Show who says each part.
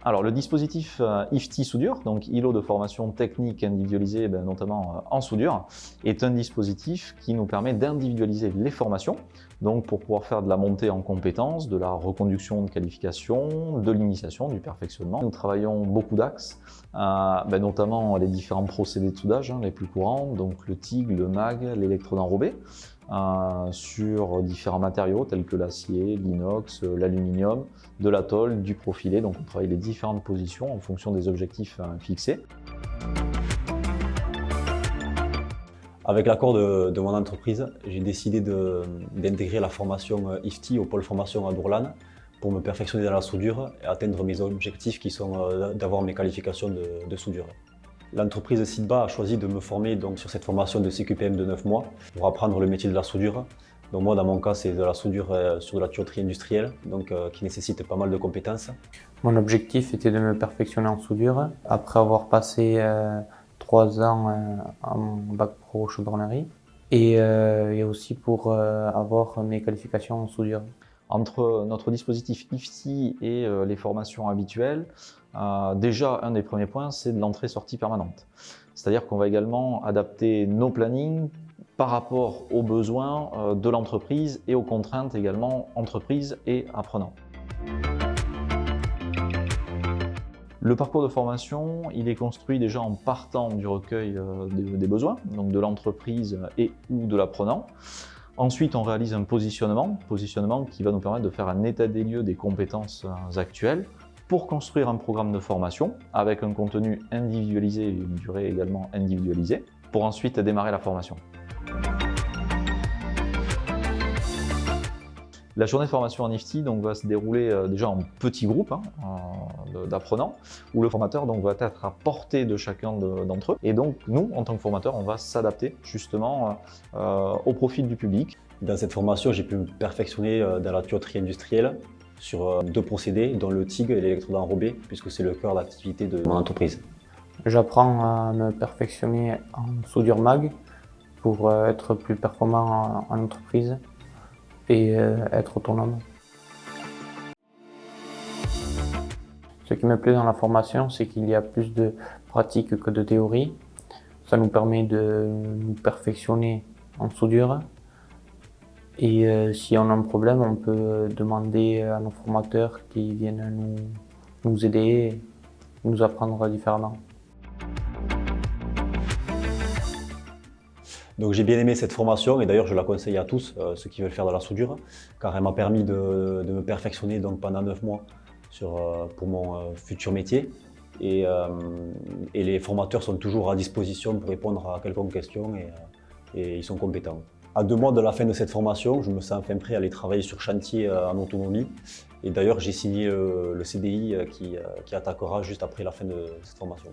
Speaker 1: Alors, le dispositif IFTI Soudure, donc îlot de formation technique individualisé, notamment en soudure, est un dispositif qui nous permet d'individualiser les formations, donc pour pouvoir faire de la montée en compétences, de la reconduction de qualification, de l'initiation, du perfectionnement. Nous travaillons beaucoup d'axes, notamment les différents procédés de soudage les plus courants, donc le TIG, le MAG, l'électrode enrobée, sur différents matériaux tels que l'acier, l'inox, l'aluminium, de la tôle, du profilé. Donc on travaille les différentes positions en fonction des objectifs fixés.
Speaker 2: Avec l'accord de mon entreprise, j'ai décidé d'intégrer la formation IFTI au pôle formation à Dourlane pour me perfectionner dans la soudure et atteindre mes objectifs qui sont d'avoir mes qualifications de soudure. L'entreprise SIDBA a choisi de me former donc, sur cette formation de CQPM de 9 mois pour apprendre le métier de la soudure. Donc moi, dans mon cas, c'est de la soudure sur de la tuyauterie industrielle, donc qui nécessite pas mal de compétences.
Speaker 3: Mon objectif était de me perfectionner en soudure. Après avoir passé 3 ans en bac pro chaudronnerie et aussi pour avoir mes qualifications en soudure.
Speaker 1: Entre notre dispositif IFTI et les formations habituelles, déjà un des premiers points, c'est de l'entrée-sortie permanente. C'est-à-dire qu'on va également adapter nos plannings par rapport aux besoins de l'entreprise et aux contraintes également entreprise et apprenants. Le parcours de formation, il est construit déjà en partant du recueil des besoins, donc de l'entreprise et ou de l'apprenant. Ensuite, on réalise un positionnement qui va nous permettre de faire un état des lieux des compétences actuelles pour construire un programme de formation avec un contenu individualisé et une durée également individualisée, pour ensuite démarrer la formation. La journée de formation en IFTI va se dérouler déjà en petits groupes d'apprenants, où le formateur va être à portée de chacun d'entre eux. Et donc, nous, en tant que formateurs, on va s'adapter justement au profil du public.
Speaker 2: Dans cette formation, j'ai pu me perfectionner dans la tuyauterie industrielle sur 2 procédés, dont le TIG et l'électrode enrobée, puisque c'est le cœur d'activité de mon entreprise.
Speaker 3: J'apprends à me perfectionner en soudure MAG pour être plus performant en entreprise et être autonome. Ce qui me plaît dans la formation, c'est qu'il y a plus de pratique que de théorie. Ça nous permet de nous perfectionner en soudure. Et si on a un problème, on peut demander à nos formateurs qui viennent nous aider, nous apprendre différemment.
Speaker 2: Donc j'ai bien aimé cette formation et d'ailleurs je la conseille à tous, ceux qui veulent faire de la soudure, car elle m'a permis de me perfectionner donc, pendant 9 mois pour mon futur métier. Et les formateurs sont toujours à disposition pour répondre à quelconque question et ils sont compétents. À 2 mois de la fin de cette formation, je me sens enfin prêt à aller travailler sur chantier en autonomie. Et d'ailleurs j'ai signé le CDI qui attaquera juste après la fin de cette formation.